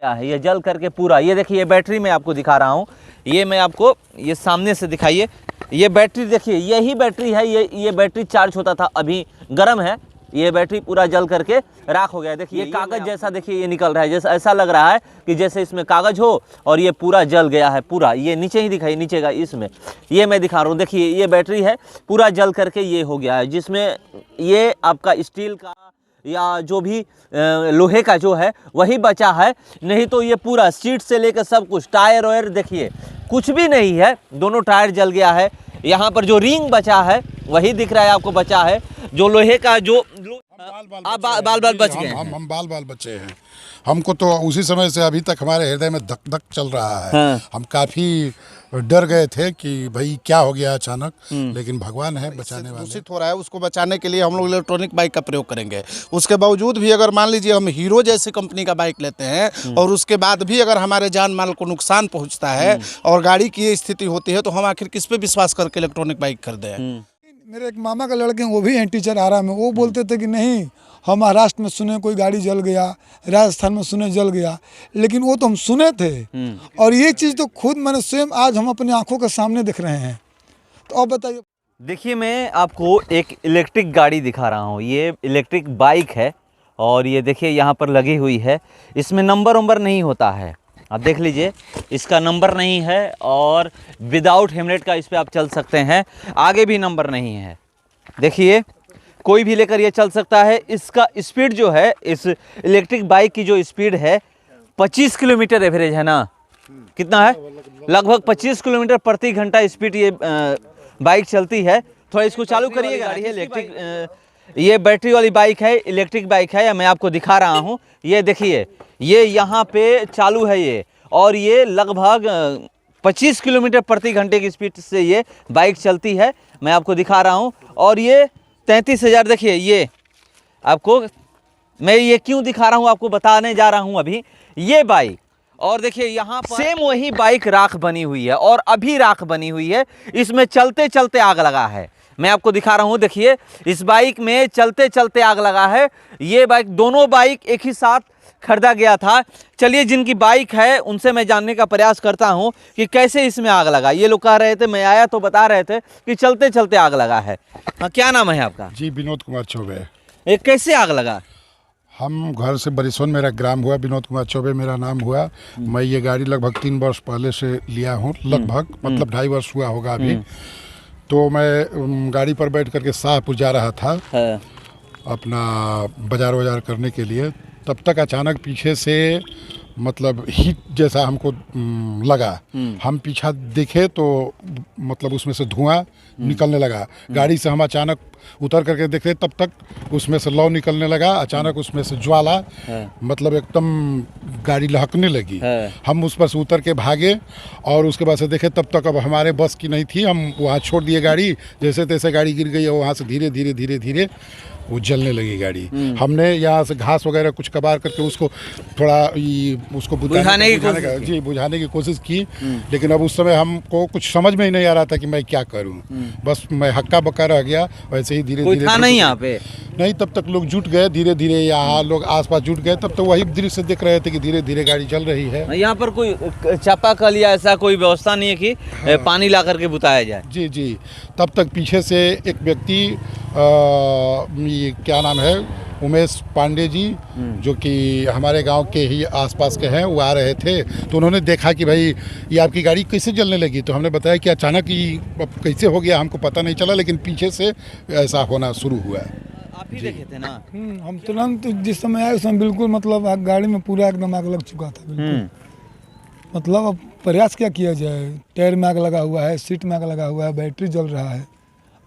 क्या है, ये जल करके पूरा, ये देखिए ये बैटरी मैं आपको दिखा रहा हूँ, ये मैं आपको ये सामने से दिखाइए, ये बैटरी देखिए, यही बैटरी है, ये बैटरी चार्ज होता था, अभी गर्म है, ये बैटरी पूरा जल करके राख हो गया। देखिए ये कागज जैसा, देखिए ये निकल रहा है, जैसा ऐसा लग रहा है कि जैसे इसमें कागज हो और ये पूरा जल गया है पूरा। ये नीचे ही दिखाई, नीचे का इसमें ये मैं दिखा रहा हूँ, देखिए ये बैटरी है पूरा जल करके ये हो गया है, जिसमें ये आपका स्टील का या जो भी लोहे का जो है वही बचा है, नहीं तो ये पूरा सीट से लेकर सब कुछ, टायर वायर देखिए कुछ भी नहीं है, दोनों टायर जल गया है। यहाँ पर जो रिंग बचा है वही दिख रहा है आपको बचा है, जो लोहे का जो बाल बच गए, हम बाल बचे हैं। हमको तो उसी समय से अभी तक हमारे हृदय में धक धक चल रहा है। हाँ। हम काफी डर गए थे कि भाई क्या हो गया अचानक, लेकिन भगवान है बचाने वाले। दूषित हो रहा है, उसको बचाने के लिए हम लोग इलेक्ट्रॉनिक बाइक का प्रयोग करेंगे। उसके बावजूद भी अगर मान लीजिए हम हीरो जैसी कंपनी का बाइक लेते हैं और उसके बाद भी अगर हमारे जान माल को नुकसान पहुंचता है और गाड़ी की ये स्थिति होती है, तो हम आखिर किस पे विश्वास करके इलेक्ट्रॉनिक बाइक खरीदें। मेरे एक मामा का लड़के हैं, वो भी हैं टीचर आरा में, वो बोलते थे कि नहीं, हम महाराष्ट्र में सुने कोई गाड़ी जल गया, राजस्थान में सुने जल गया, लेकिन वो तो हम सुने थे और ये चीज़ तो खुद मैंने स्वयं आज हम अपनी आंखों के सामने देख रहे हैं। तो अब बताइए। देखिए मैं आपको एक इलेक्ट्रिक गाड़ी दिखा रहा हूँ, ये इलेक्ट्रिक बाइक है और ये देखिए यहाँ पर लगी हुई है, इसमें नंबर नहीं होता है, आप देख लीजिए इसका नंबर नहीं है और विदाउट हेलमेट का इस पर आप चल सकते हैं, आगे भी नंबर नहीं है, देखिए कोई भी लेकर ये चल सकता है। इसका स्पीड जो है, इस इलेक्ट्रिक बाइक की जो स्पीड है 25 किलोमीटर एवरेज है ना, कितना है, लगभग 25 किलोमीटर प्रति घंटा स्पीड ये बाइक चलती है। थोड़ा इसको चालू करिए, गाड़ी है इलेक्ट्रिक, ये बैटरी वाली बाइक है, इलेक्ट्रिक बाइक है, मैं आपको दिखा रहा हूँ। ये देखिए ये यहाँ पे चालू है ये, और ये लगभग 25 किलोमीटर प्रति घंटे की स्पीड से ये बाइक चलती है, मैं आपको दिखा रहा हूँ। और ये 33,000, देखिए ये आपको मैं ये क्यों दिखा रहा हूँ, आपको बताने जा रहा हूँ अभी ये बाइक। और देखिए यहाँ पर सेम वही बाइक राख बनी हुई है और अभी राख बनी हुई है, इसमें चलते चलते आग लगा है, मैं आपको दिखा रहा हूँ। देखिए इस बाइक में चलते चलते आग लगा है। ये बाइक, दोनों बाइक एक ही साथ खरीदा गया था। चलिए जिनकी बाइक है उनसे मैं जानने का प्रयास करता हूं कि कैसे इसमें आग लगा। ये लोग कह रहे थे, मैं आया तो बता रहे थे कि चलते चलते आग लगा है। हाँ, क्या नाम है आपका? जी विनोद कुमार चौबे। ये कैसे आग लगा? हम घर से बरिसोन मेरा ग्राम हुआ, विनोद कुमार चौबे मेरा नाम हुआ। मैं ये गाड़ी लगभग 3 वर्ष पहले से लिया हूँ, लगभग मतलब 2.5 वर्ष हुआ होगा अभी। तो मैं गाड़ी पर बैठ करके शाहपुर जा रहा था अपना बाजार करने के लिए, तब तक अचानक पीछे से मतलब हीट जैसा हमको लगा। हम पीछा देखे तो मतलब उसमें से धुआं निकलने लगा। गाड़ी से हम अचानक उतर करके देखे, तब तक उसमें से लौ निकलने लगा, अचानक उसमें से ज्वाला, मतलब एकदम गाड़ी लहकने लगी। हम उस पर से उतर के भागे और उसके बाद से देखे, तब तक अब हमारे बस की नहीं थी, हम वहाँ छोड़ दिए गाड़ी। जैसे तैसे गाड़ी गिर गई और वहाँ से धीरे धीरे वो जलने लगी गाड़ी। हमने यहाँ से घास वगैरह कुछ कबार करके उसको थोड़ा उसको बुझाने की कोशिश की, लेकिन अब उस समय हमको कुछ समझ में ही नहीं आ रहा था कि मैं क्या करूं। बस मैं हक्का बक्का रह गया। वैसे ही धीरे धीरे नहीं यहाँ पे नहीं, तब तक लोग जुट गए, धीरे धीरे यहाँ लोग आसपास जुट गए। तब तो वही दृश्य देख रहे थे कि धीरे धीरे गाड़ी चल रही है। यहाँ पर कोई चापाकल या ऐसा कोई व्यवस्था नहीं है कि पानी ला करके बुताया जाए? जी। तब तक पीछे से एक व्यक्ति, ये क्या नाम है, उमेश पांडे जी, जो कि हमारे गांव के ही आसपास के हैं, वो आ रहे थे। तो उन्होंने देखा कि भाई ये आपकी गाड़ी कैसे जलने लगी। तो हमने बताया कि अचानक ही कैसे हो गया हमको पता नहीं चला, लेकिन पीछे से ऐसा होना शुरू हुआ। आप ही देखे थे ना? हम तुरंत जिस समय आए उस समय बिल्कुल मतलब गाड़ी में पूरा एकदम आग लग चुका था बिल्कुल। मतलब अब प्रयास क्या किया जाए, टायर में आग लगा हुआ है, सीट में आग लगा हुआ है, बैटरी जल रहा है।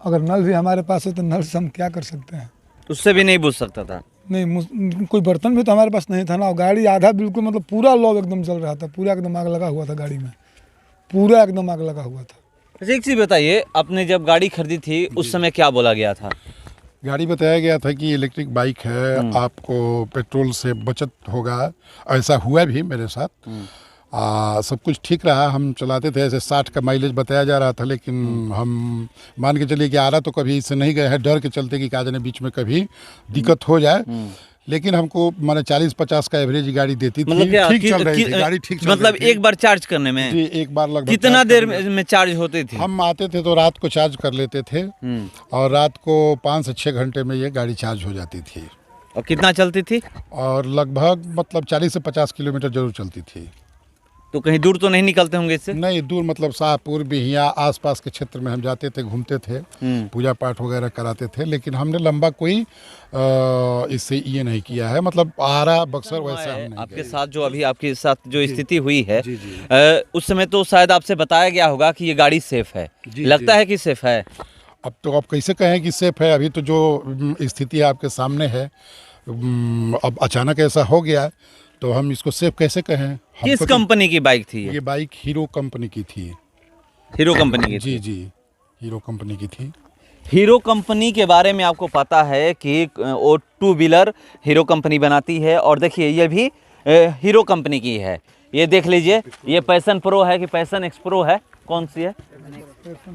अगर नल भी हमारे पास है तो नल से हम क्या कर सकते हैं? उससे भी नहीं बुझ सकता था? नहीं, कोई बर्तन भी तो हमारे पास नहीं था ना। और गाड़ी आधा बिल्कुल मतलब पूरा लौ एकदम जल रहा था, पूरा एकदम आग लगा हुआ था गाड़ी में, पूरा एकदम आग लगा हुआ था। एक चीज़ बताइए, आपने जब गाड़ी खरीदी थी उस समय क्या बोला गया था? गाड़ी बताया गया था कि इलेक्ट्रिक बाइक है, आपको पेट्रोल से बचत होगा। ऐसा हुआ भी मेरे साथ। सब कुछ ठीक रहा, हम चलाते थे, ऐसे 60 का माइलेज बताया जा रहा था। लेकिन हम मान के चलिए कि आरा तो कभी इससे नहीं गए हैं, डर के चलते कि क्या जाने बीच में कभी दिक्कत हो जाए। लेकिन हमको माने 40-50 का एवरेज गाड़ी देती थी। मतलब क्या ठीक चल रही थी गाड़ी, ठीक चल मतलब रही थी। एक बार चार्ज करने में जी, एक बार लगभग कितना चार्ज देर करने में चार्ज होती थी? हम आते थे तो रात को चार्ज कर लेते थे और रात को 5 से 6 घंटे में ये गाड़ी चार्ज हो जाती थी। और कितना चलती थी? और लगभग मतलब 40 से 50 किलोमीटर जरूर चलती थी। तो कहीं दूर तो नहीं निकलते होंगे इससे? नहीं दूर, मतलब शाहपुर, बिहिया, आसपास के क्षेत्र में हम जाते थे, घूमते थे, पूजा पाठ वगैरह कराते थे, लेकिन हमने लंबा कोई इससे ये नहीं किया है, मतलब आरा बक्सर वैसा हम नहीं आपके गए। साथ जो अभी आपके साथ जो स्थिति हुई है, जी, जी। उस समय तो शायद आपसे बताया गया होगा कि ये गाड़ी सेफ है। जी, लगता जी। है कि सेफ है? अब तो आप कैसे कहें कि सेफ है? अभी तो जो स्थिति आपके सामने है, अब अचानक ऐसा हो गया तो हम इसको सेफ कैसे कहें? किस हमको तो- कंपनी की बाइक थी ये बाइक हीरो कंपनी की थी। हीरो कंपनी की थी। जी जी, हीरो कंपनी की थी। हीरो कंपनी के बारे में आपको पता है कि वो 2 व्हीलर हीरो कंपनी बनाती है। और देखिए ये भी हीरो कंपनी की है। ये देख लीजिए, ये पैशन प्रो है कि पैशन एक्स प्रो है, कौन सी है?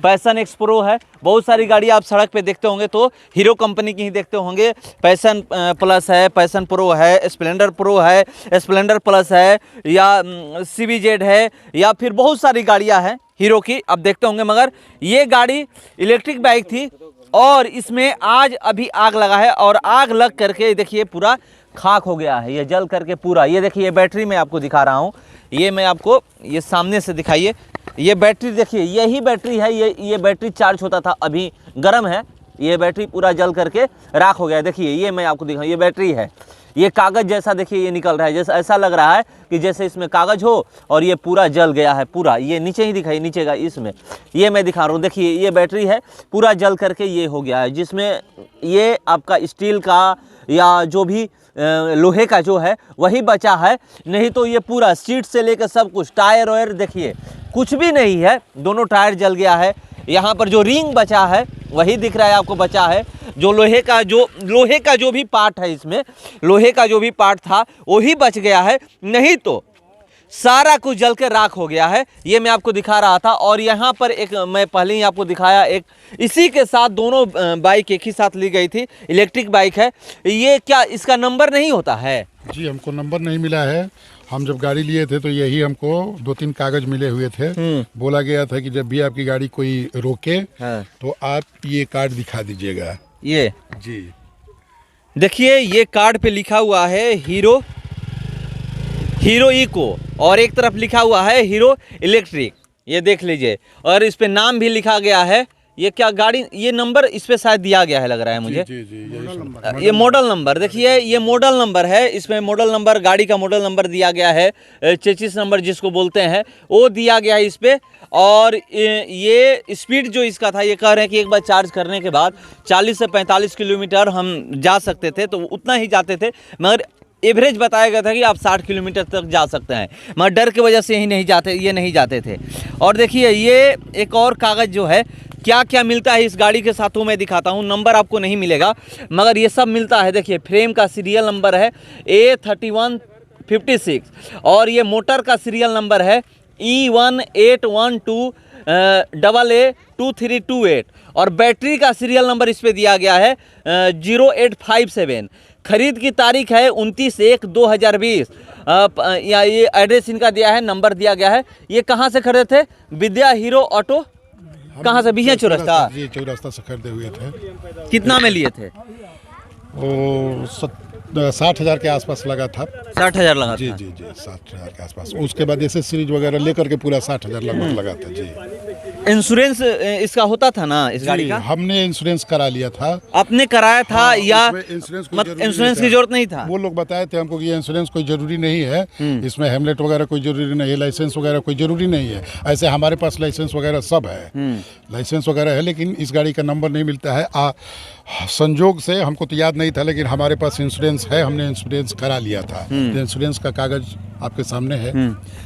पैशन एक्स प्रो है। बहुत सारी गाड़ी आप सड़क पे देखते होंगे तो हीरो कंपनी की ही देखते होंगे। पैशन प्लस है, पैशन प्रो है, स्प्लेंडर प्रो है, स्प्लेंडर प्लस है, या CBZ है, या फिर बहुत सारी गाड़ियां हैं हीरो की, आप देखते होंगे। मगर ये गाड़ी इलेक्ट्रिक बाइक थी और इसमें आज अभी आग लगा है और आग लग करके देखिए पूरा खाक हो गया है, ये जल करके पूरा। ये देखिए, ये बैटरी मैं आपको दिखा रहा हूँ, ये मैं आपको ये सामने से दिखाइए। ये बैटरी देखिए, यही बैटरी है, ये बैटरी चार्ज होता था, अभी गर्म है। ये बैटरी पूरा जल करके राख हो गया है। देखिए ये मैं आपको दिखाऊँ, ये बैटरी है, ये कागज़ जैसा देखिए ये निकल रहा है, जैसा ऐसा लग रहा है कि जैसे इसमें कागज़ हो और ये पूरा जल गया है पूरा। ये नीचे ही दिखाई, नीचे का इसमें ये मैं दिखा रहा हूँ। देखिए ये बैटरी है, पूरा जल करके ये हो गया है, जिसमें ये आपका स्टील का या जो भी लोहे का जो है वही बचा है, नहीं तो ये पूरा सीट से लेकर सब कुछ, टायर वायर देखिए कुछ भी नहीं है, दोनों टायर जल गया है। यहाँ पर जो रिंग बचा है वही दिख रहा है आपको बचा है। जो लोहे का जो भी पार्ट है, इसमें लोहे का जो भी पार्ट था वही बच गया है, नहीं तो सारा कुछ जल के राख हो गया है। ये मैं आपको दिखा रहा था। और यहाँ पर एक मैं पहले ही आपको दिखाया, एक इसी के साथ दोनों बाइक एक ही साथ ली गई थी, इलेक्ट्रिक बाइक है। ये क्या इसका नंबर नहीं होता है? जी, हमको नंबर नहीं मिला है। हम जब गाड़ी लिए थे तो यही हमको 2-3 कागज मिले हुए थे। बोला गया था कि जब भी आपकी गाड़ी कोई रोके तो आप ये कार्ड दिखा दीजिएगा। ये जी देखिए, ये कार्ड पे लिखा हुआ है हीरो इको, और एक तरफ लिखा हुआ है हीरो इलेक्ट्रिक, ये देख लीजिए। और इस पे नाम भी लिखा गया है। ये क्या गाड़ी, ये नंबर इस पे शायद दिया गया है लग रहा है मुझे। जी जी, यही ये मॉडल नंबर देखिए, ये मॉडल नंबर है, इसमें मॉडल नंबर, गाड़ी का मॉडल नंबर दिया गया है, चेसिस नंबर जिसको बोलते हैं वो दिया गया है इस पे। और ये स्पीड जो इसका था, ये कह रहे हैं कि एक बार चार्ज करने के बाद 40 से 45 किलोमीटर हम जा सकते थे, तो उतना ही जाते थे। मगर एवरेज बताया गया था कि आप 60 किलोमीटर तक जा सकते हैं, मगर डर की वजह से ये नहीं जाते थे। और देखिए ये एक और कागज़ जो है, क्या क्या मिलता है इस गाड़ी के साथ वो मैं दिखाता हूँ। नंबर आपको नहीं मिलेगा मगर ये सब मिलता है। देखिए फ्रेम का सीरियल नंबर है A3156 और ये मोटर का सीरियल नंबर है E1812AA2328 और बैटरी का सीरियल नंबर इस पे दिया गया है 0857। खरीद की तारीख है 29/1/2020। या ये एड्रेस इनका दिया है, नंबर दिया गया है। ये कहाँ से खरीदे थे? विद्या हीरो ऑटो, कहाँ से? बिहिया चौरस्ता। जी, चौरस्ता से खरीदे हुए थे। कितना में लिए थे? वो 60,000 के आसपास लगा था। 60,000 लगा जी था। जी जी, 60,000 के आसपास। उसके बाद ऐसे सीरीज वगैरह लेकर के पूरा 60,000 लगभग लगा था। जी, इंश्योरेंस इसका होता था ना इस गाड़ी का? हमने इंश्योरेंस करा लिया था। आपने कराया था? हाँ, या इसमें इंश्योरेंस कोई जरूरी इंश्योरेंस नहीं की था। जरूरत नहीं था? वो लोग बताए थे हमको कि ये इंश्योरेंस कोई जरूरी नहीं है, इसमें हेमलेट वगैरह कोई जरूरी नहीं है, लाइसेंस वगैरह कोई जरूरी नहीं है। ऐसे हमारे पास लाइसेंस वगैरह सब है, लाइसेंस वगैरह है, लेकिन इस गाड़ी का नंबर नहीं मिलता है। संजोग से हमको तो याद नहीं था, लेकिन हमारे पास इंश्योरेंस है, हमने इंश्योरेंस करा लिया था। तो इंश्योरेंस का कागज आपके सामने है।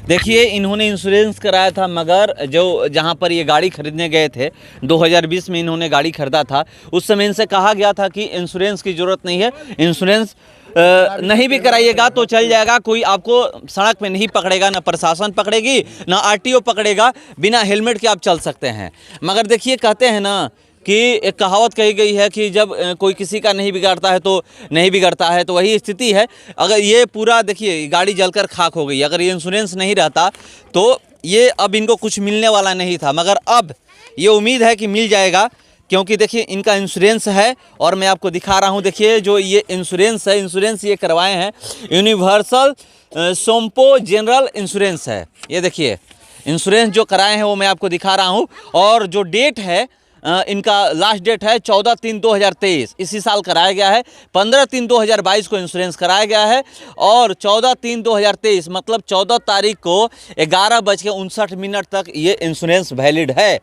देखिए इन्होंने इंश्योरेंस कराया था, मगर जो जहाँ पर ये गाड़ी खरीदने गए थे 2020 में इन्होंने गाड़ी खरीदा था, उस समय इनसे कहा गया था कि इंश्योरेंस की ज़रूरत नहीं है, इंश्योरेंस नहीं भी कराइएगा तो चल जाएगा, कोई आपको सड़क पे नहीं पकड़ेगा, ना प्रशासन पकड़ेगी ना RTO पकड़ेगा, बिना हेलमेट के आप चल सकते हैं। मगर देखिए कहते हैं ना कि एक कहावत कही गई है कि जब कोई किसी का नहीं बिगाड़ता है तो नहीं बिगड़ता है, तो वही स्थिति है। अगर ये पूरा देखिए गाड़ी जलकर खाक हो गई, अगर ये इंश्योरेंस नहीं रहता तो ये अब इनको कुछ मिलने वाला नहीं था, मगर अब ये उम्मीद है कि मिल जाएगा, क्योंकि देखिए इनका इंश्योरेंस है। और मैं आपको दिखा रहा हूँ, देखिए जो ये इंश्योरेंस है, इंश्योरेंस ये करवाए हैं यूनिवर्सल सोम्पो जनरल इंश्योरेंस है। ये देखिए इंश्योरेंस जो कराए हैं वो मैं आपको दिखा रहा हूँ। और जो डेट है इनका लास्ट डेट है 14/3/2023, इसी साल कराया गया है। 15/3/2022 को इंश्योरेंस कराया गया है और 14/3/2023 मतलब 14 तारीख को 11:59 तक ये इंश्योरेंस वैलिड है।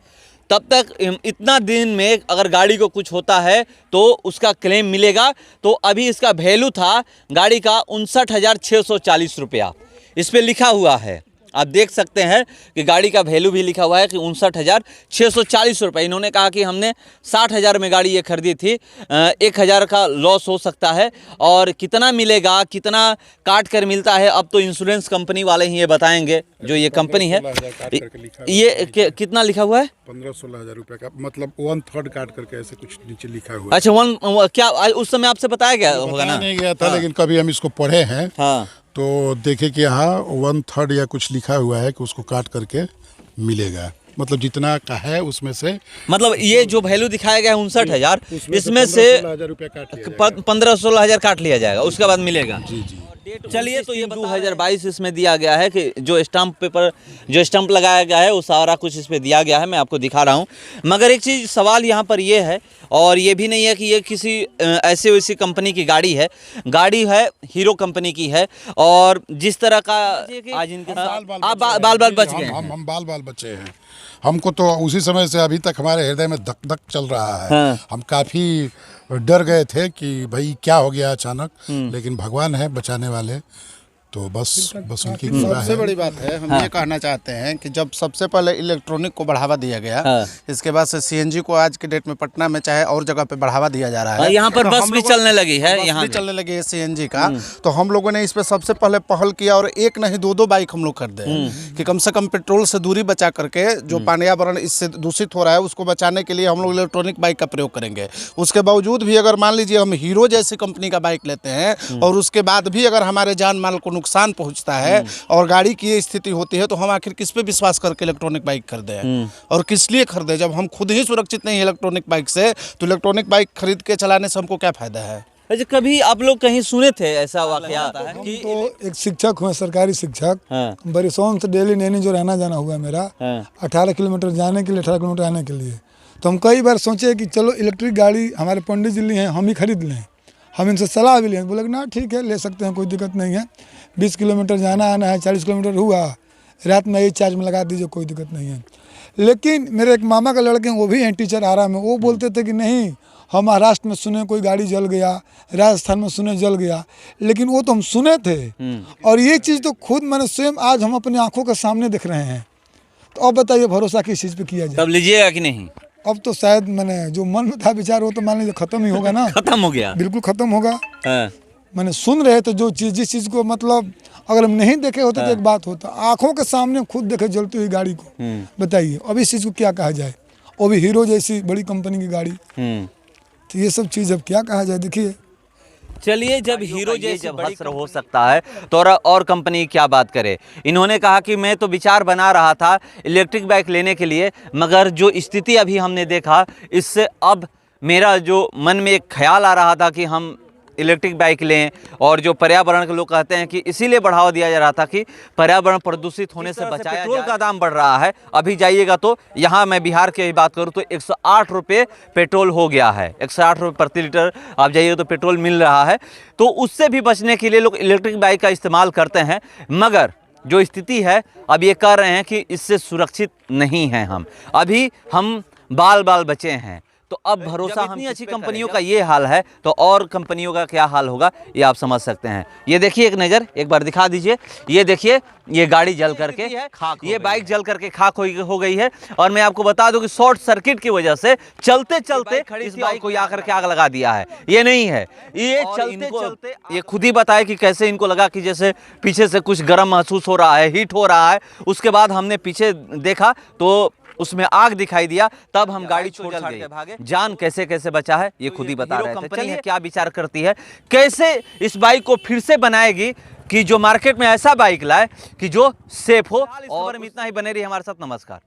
तब तक इतना दिन में अगर गाड़ी को कुछ होता है तो उसका क्लेम मिलेगा। तो अभी इसका वैल्यू था गाड़ी का 59,640 रुपया, इस पर लिखा हुआ है। आप देख सकते हैं कि गाड़ी का वैल्यू भी लिखा हुआ है कि 59,640 रुपये। इन्होंने कहा कि हमने 60,000 में गाड़ी ये खरीदी थी, 1,000 का लॉस हो सकता है। और कितना मिलेगा, कितना काट कर मिलता है, अब तो इंश्योरेंस कंपनी वाले ही ये बताएंगे। जो ये कंपनी है ये कितना लिखा हुआ है, 15-16 हज़ार रुपये का, मतलब 1/3 काट करके ऐसे कुछ नीचे लिखा हुआ है। अच्छा क्या उस समय आपसे बताया गया होगा ना? नहीं गया था, लेकिन कभी हम इसको पढ़े हैं हाँ, तो देखे कि यहाँ 1/3 या कुछ लिखा हुआ है कि उसको काट करके मिलेगा, मतलब जितना का है उसमें से, मतलब ये जो वैल्यू दिखाया गया है 59,000, इसमें से 15-16 हज़ार रुपया काट लिया जाएगा। 15-16 हज़ार काट लिया जाएगा, उसके बाद मिलेगा। जी जी। चलिए, तो ये 2022 इसमें दिया गया है कि जो स्टैम्प पेपर, जो स्टैम्प लगाया गया है वो सारा कुछ इस पे दिया गया है। मैं आपको दिखा रहा हूँ। मगर एक चीज़ सवाल यहाँ पर ये है, और ये भी नहीं है कि ये किसी ऐसे वैसी कंपनी की गाड़ी है, गाड़ी है हीरो कंपनी की है। और जिस तरह का आज इनके बाल बाल बच गए, हम बाल बाल बचे हैं। हमको तो उसी समय से अभी तक हमारे हृदय में धक धक चल रहा है। हाँ। हम काफ़ी डर गए थे कि भाई क्या हो गया अचानक, लेकिन भगवान है बचाने वाले, तो बस उनकी कृपा सबसे है। बड़ी बात है, हम ये कहना चाहते हैं कि जब सबसे पहले इलेक्ट्रॉनिक को बढ़ावा दिया गया, हाँ। इसके बाद से सीएनजी को आज के डेट में पटना में चाहे और जगह पे बढ़ावा दिया जा रहा है। यहाँ पर तो बस हम भी लोगों- चलने लगी है, बस यहाँ भी पे। चलने लगी है सीएनजी का। तो हम लोगों ने इस पे सबसे पहले पहल किया और एक नहीं दो बाइक हम लोग खरीदे हैं कि कम से कम पेट्रोल से दूरी बचा करके जो पर्यावरण इससे दूषित हो रहा है उसको बचाने के लिए हम लोग इलेक्ट्रॉनिक बाइक का प्रयोग करेंगे। उसके बावजूद भी अगर मान लीजिए हम हीरो जैसी कंपनी का बाइक लेते हैं और उसके बाद भी अगर हमारे जान माल को नुकसान पहुंचता है और गाड़ी की ये स्थिति होती है, तो हम आखिर किस पे विश्वास करके इलेक्ट्रॉनिक बाइक खरीदे हैं और किस लिए खरीदे? जब हम खुद ही सुरक्षित नहीं है इलेक्ट्रॉनिक बाइक से, तो इलेक्ट्रॉनिक बाइक खरीद के चलाने से हमको क्या फायदा है? अच्छा, कभी आप लोग कहीं सुने थे ऐसा वाकया कि तो एक शिक्षक हुए, सरकारी शिक्षक। हाँ, बरिसों से डेली नैनी जो रहना जाना हुआ मेरा, हाँ, 18 किलोमीटर जाने के लिए, 18 किलोमीटर आने के लिए। तो हम कई बार सोचे कि चलो इलेक्ट्रिक गाड़ी हमारे पंडित जी लिए हैं, हम ही खरीद लें। हम इनसे सलाह भी लें, बोले कि ना ठीक है ले सकते हैं, कोई दिक्कत नहीं है। 20 किलोमीटर जाना आना है, 40 किलोमीटर हुआ, रात में यही चार्ज में लगा दीजिए, कोई दिक्कत नहीं है। लेकिन मेरे एक मामा का लड़के हैं, वो भी हैं टीचर आरा में, वो बोलते थे कि नहीं, हम महाराष्ट्र में सुने कोई गाड़ी जल गया, राजस्थान में सुने जल गया, लेकिन वो तो हम सुने थे। और ये चीज़ तो खुद मैंने स्वयं आज हम अपनी आंखों के सामने देख रहे हैं। तो अब बताइए भरोसा किस चीज़ पे किया जाए? तब लीजिएगा कि नहीं? अब तो शायद मैंने जो मन में था विचार वो तो मान लीजिए खत्म ही होगा ना। खत्म हो गया। बिल्कुल खत्म होगा। हाँ, मैंने सुन रहे थे जो चीज़, जिस चीज़ को मतलब अगर हम नहीं देखे होते तो एक बात होता, आंखों के सामने खुद देखे जलती हुई गाड़ी को, बताइए अब इस चीज़ को क्या कहा जाए? वो भी हीरो जैसी बड़ी कंपनी की गाड़ी। तो ये सब चीज़ अब क्या कहा जाए? देखिए, चलिए, जब हीरो जैसे हस्र हो सकता है तो और कंपनी क्या बात करे। इन्होंने कहा कि मैं तो विचार बना रहा था इलेक्ट्रिक बाइक लेने के लिए, मगर जो स्थिति अभी हमने देखा, इससे अब मेरा जो मन में एक ख्याल आ रहा था कि हम इलेक्ट्रिक बाइक लें। और जो पर्यावरण के लोग कहते हैं कि इसीलिए बढ़ावा दिया जा रहा था कि पर्यावरण प्रदूषित होने से बचाया जाए। पेट्रोल का दाम बढ़ रहा है, अभी जाइएगा तो यहाँ मैं बिहार की बात करूँ तो 108 रुपये पेट्रोल हो गया है। 108 रुपये प्रति लीटर आप जाइएगा तो पेट्रोल मिल रहा है। तो उससे भी बचने के लिए लोग इलेक्ट्रिक बाइक का इस्तेमाल करते हैं, मगर जो स्थिति है अब ये कह रहे हैं कि इससे सुरक्षित नहीं हैं हम, अभी हम बाल बाल बचे हैं। तो अब भरोसा, हम इतनी अच्छी कंपनियों का ये हाल है तो और कंपनियों का क्या हाल होगा ये आप समझ सकते हैं। ये देखिए, एक नज़र एक बार दिखा दीजिए। ये देखिए, ये गाड़ी जल करके खाक, ये बाइक जल करके खाक हो गई है। और मैं आपको बता दूं कि शॉर्ट सर्किट की वजह से चलते चलते इस बाइक को आकर के आग लगा दिया है। ये नहीं है, ये चलते चलते ये खुद ही बताए कि कैसे इनको लगा कि जैसे पीछे से कुछ गर्म महसूस हो रहा है, हीट हो रहा है। उसके बाद हमने पीछे देखा तो उसमें आग दिखाई दिया, तब हम गाड़ी छोड़ के भागे। जान कैसे कैसे बचा है ये खुद ही बता रहे थे। चलिए क्या विचार करती है, कैसे इस बाइक को फिर से बनाएगी कि जो मार्केट में ऐसा बाइक लाए कि जो सेफ हो। और इतना ही बने रही हमारे साथ। नमस्कार।